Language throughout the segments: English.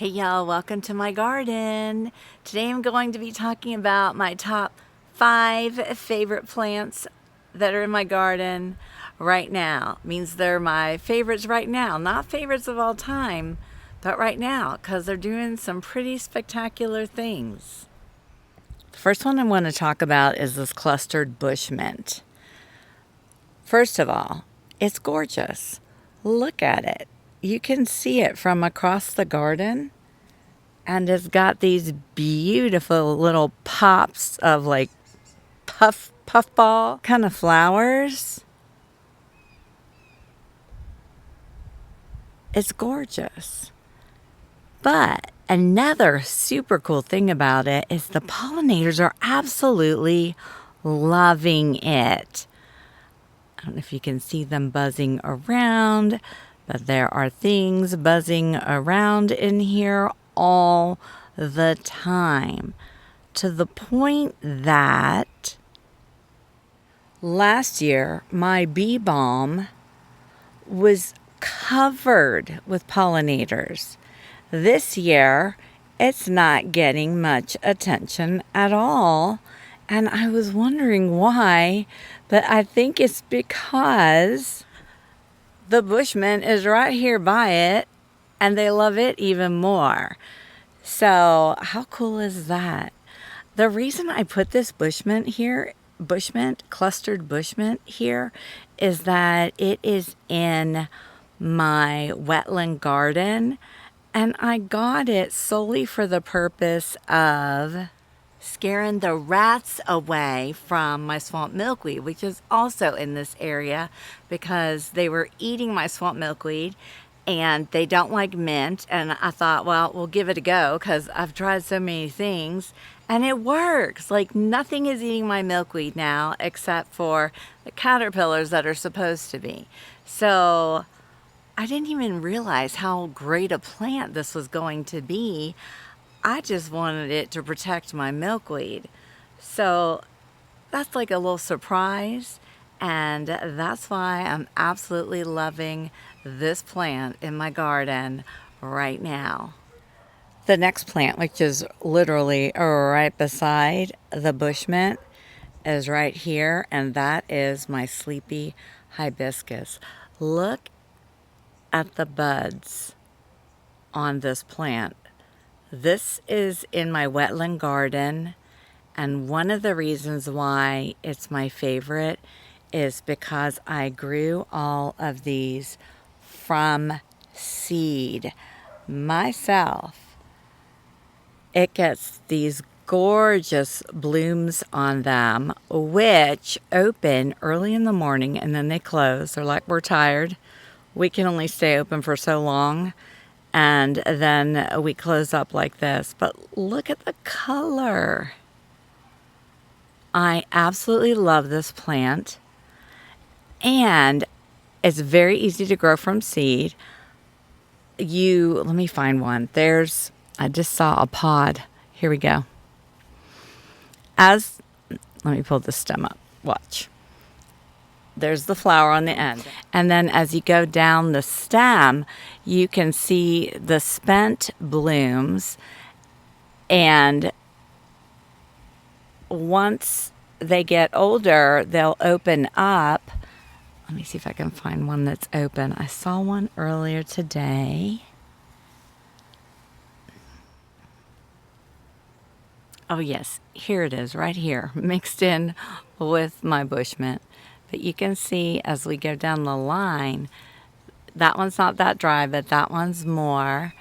Hey y'all, welcome to my garden. Today I'm going to be talking about my top 5 favorite plants that are in my garden right now. Means they're my favorites right now, not favorites of all time, but right now, because they're doing some pretty spectacular things. The first one I want to talk about is this clustered bushment. First of all, it's gorgeous. Look at it. You can see it from across the garden, and it's got these beautiful little pops of like puffball kind of flowers. It's gorgeous. But another super cool thing about it is the pollinators are absolutely loving it. I don't know if you can see them buzzing around, but there are things buzzing around in here all the time, to the point that last year my bee balm was covered with pollinators. This year it's not getting much attention at all, and I was wondering why, but I think it's because the Bushment is right here by it, and they love it even more. So how cool is that? The reason I put this Bushment here, clustered Bushment here, is that it is in my wetland garden, and I got it solely for the purpose of scaring the rats away from my swamp milkweed, which is also in this area, because they were eating my swamp milkweed and they don't like mint. And I thought, well, we'll give it a go, because I've tried so many things and it works. Like, nothing is eating my milkweed now except for the caterpillars that are supposed to be. So I didn't even realize how great a plant this was going to be. I just wanted it to protect my milkweed. So that's like a little surprise, and that's why I'm absolutely loving this plant in my garden right now. The next plant, which is literally right beside the Bushment, is right here, and that is my sleepy hibiscus. Look at the buds on this plant. This is in my wetland garden, and one of the reasons why it's my favorite is because I grew all of these from seed myself. It gets these gorgeous blooms on them, which open early in the morning and then they close. They're like, we're tired. We can only stay open for so long. And then we close up like this. But look at the color. I absolutely love this plant. And it's very easy to grow from seed. Let me find one. I just saw a pod. Here we go. Let me pull the stem up. Watch. There's the flower on the end. And then as you go down the stem, you can see the spent blooms. And once they get older, they'll open up. Let me see if I can find one that's open. I saw one earlier today. Oh yes, here it is, right here, mixed in with my Bushment. But you can see as we go down the line, that one's not that dry, but that one's more.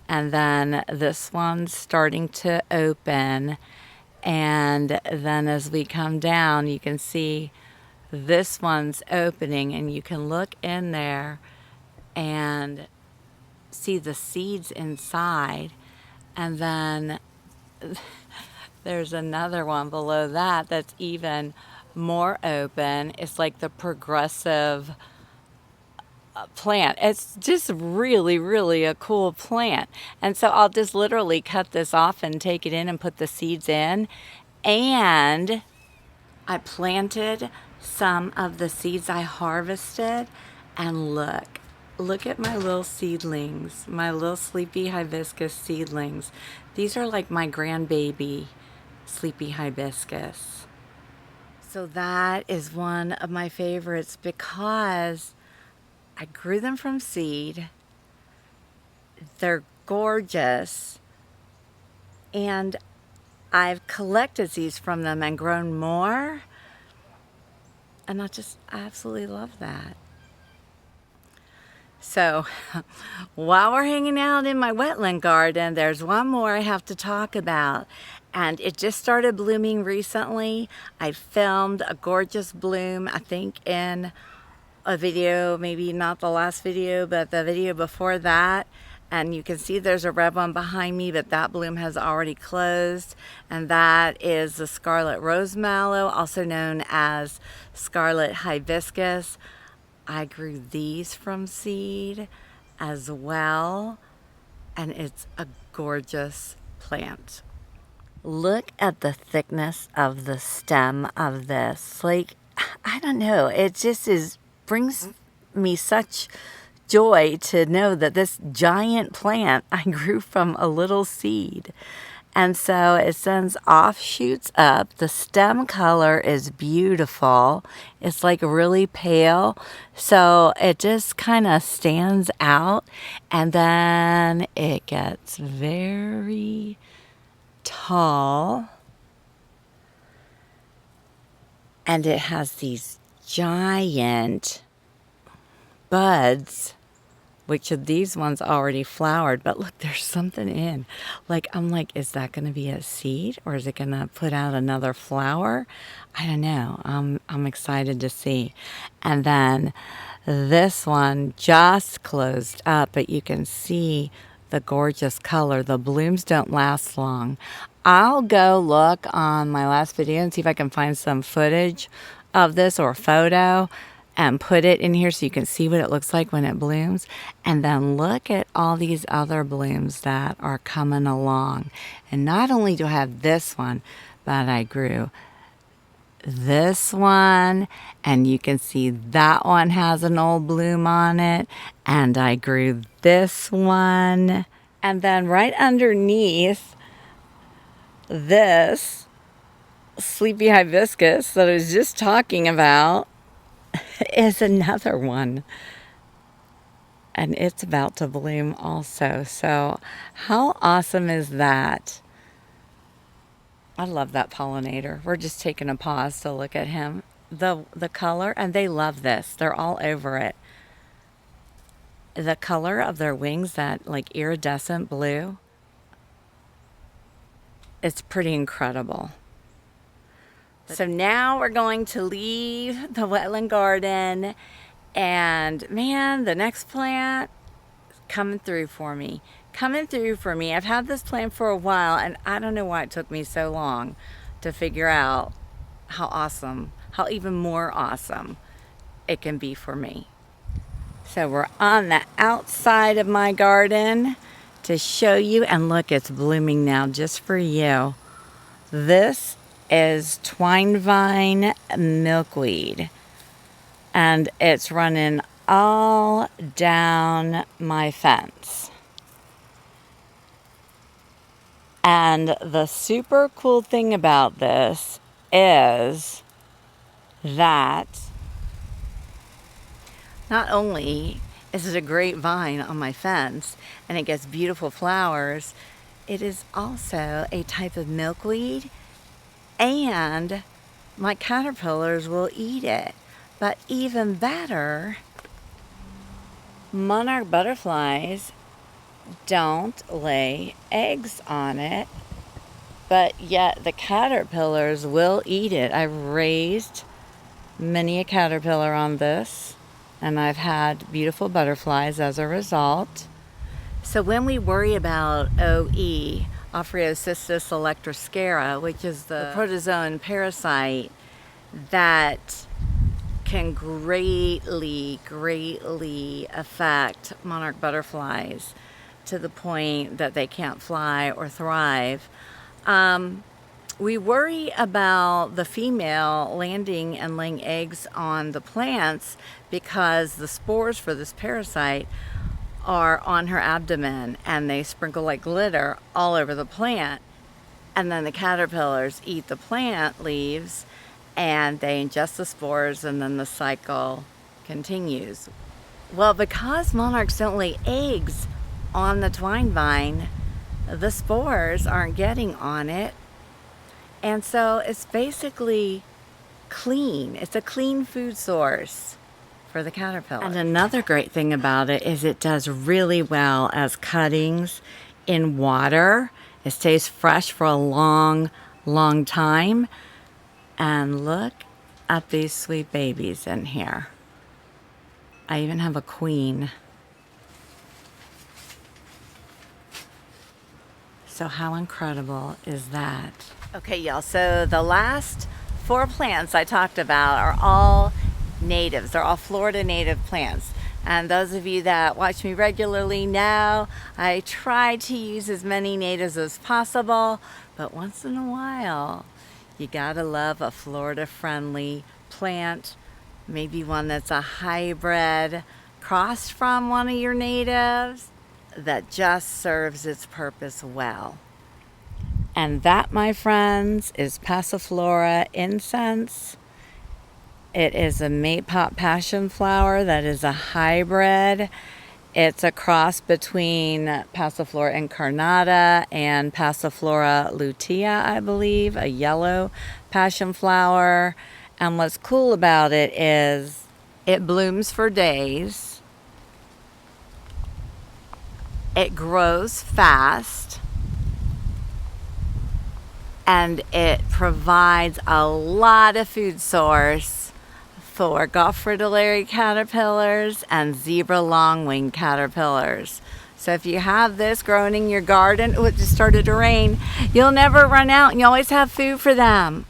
And then this one's starting to open. And then as we come down, you can see this one's opening, and you can look in there and see the seeds inside. And then there's another one below that that's even more open. It's like the progressive plant. It's just really, really a cool plant. And so I'll just literally cut this off and take it in and put the seeds in. And I planted some of the seeds I harvested, and look, Look at my little seedlings, my little sleepy hibiscus seedlings. These are like my grandbaby sleepy hibiscus. So that is one of my favorites because I grew them from seed. They're gorgeous. And I've collected seeds from them and grown more. And I just absolutely love that. So while we're hanging out in my wetland garden, there's one more I have to talk about. And it just started blooming recently. I filmed a gorgeous bloom, I think in a video, maybe not the last video, but the video before that. And you can see there's a red one behind me, but that bloom has already closed. And that is the scarlet rose mallow, also known as scarlet hibiscus. I grew these from seed as well, and it's a gorgeous plant. Look at the thickness of the stem of this. Like, I don't know, it just brings me such joy to know that this giant plant I grew from a little seed. And so it sends offshoots up. The stem color is beautiful. It's like really pale. So it just kind of stands out. And then it gets very tall. And it has these giant buds, which of these ones already flowered, but look, there's something in. Like, I'm like, is that going to be a seed or is it going to put out another flower? I don't know. I'm excited to see. And then this one just closed up, but you can see the gorgeous color. The blooms don't last long. I'll go look on my last video and see if I can find some footage of this or a photo and put it in here so you can see what it looks like when it blooms. And then look at all these other blooms that are coming along. And not only do I have this one, but I grew this one, and you can see that one has an old bloom on it, and I grew this one. And then right underneath this sleepy hibiscus that I was just talking about is another one, and it's about to bloom also. So how awesome is that? I love that pollinator. We're just taking a pause to look at him. The color, and they love this. They're all over it. The color of their wings, that like iridescent blue, it's pretty incredible. So now we're going to leave the wetland garden, and man, the next plant is coming through for me. I've had this plant for a while, and I don't know why it took me so long to figure out how awesome, how even more awesome it can be for me. So we're on the outside of my garden to show you, and look, it's blooming now just for you. This is Twine Vine milkweed, and it's running all down my fence. And the super cool thing about this is that not only is it a great vine on my fence and it gets beautiful flowers, it is also a type of milkweed, and my caterpillars will eat it. But even better, monarch butterflies don't lay eggs on it, but yet the caterpillars will eat it. I've raised many a caterpillar on this, and I've had beautiful butterflies as a result. So when we worry about OE, Ophriocistus electroscara, which is the protozoan parasite that can greatly affect monarch butterflies to the point that they can't fly or thrive, We worry about the female landing and laying eggs on the plants because the spores for this parasite are on her abdomen and they sprinkle like glitter all over the plant. And then the caterpillars eat the plant leaves and they ingest the spores, and then the cycle continues. Well, because monarchs don't lay eggs on the twine vine, the spores aren't getting on it. And so it's basically clean. It's a clean food source for the caterpillar. And another great thing about it is it does really well as cuttings in water. It stays fresh for a long, long time. And look at these sweet babies in here. I even have a queen. So how incredible is that? Okay, y'all, so the last 4 plants I talked about are all natives. They're all Florida native plants. And those of you that watch me regularly know I try to use as many natives as possible, but once in a while, you gotta love a Florida-friendly plant, maybe one that's a hybrid crossed from one of your natives that just serves its purpose well. And that, my friends, is Passiflora incense. It is a Maypop passion flower that is a hybrid. It's a cross between Passiflora incarnata and Passiflora lutea, I believe, a yellow passion flower. And what's cool about it is it blooms for days. It grows fast. And it provides a lot of food source for Gulf fritillary caterpillars and zebra longwing caterpillars. So if you have this growing in your garden, oh, it just started to rain, you'll never run out and you always have food for them.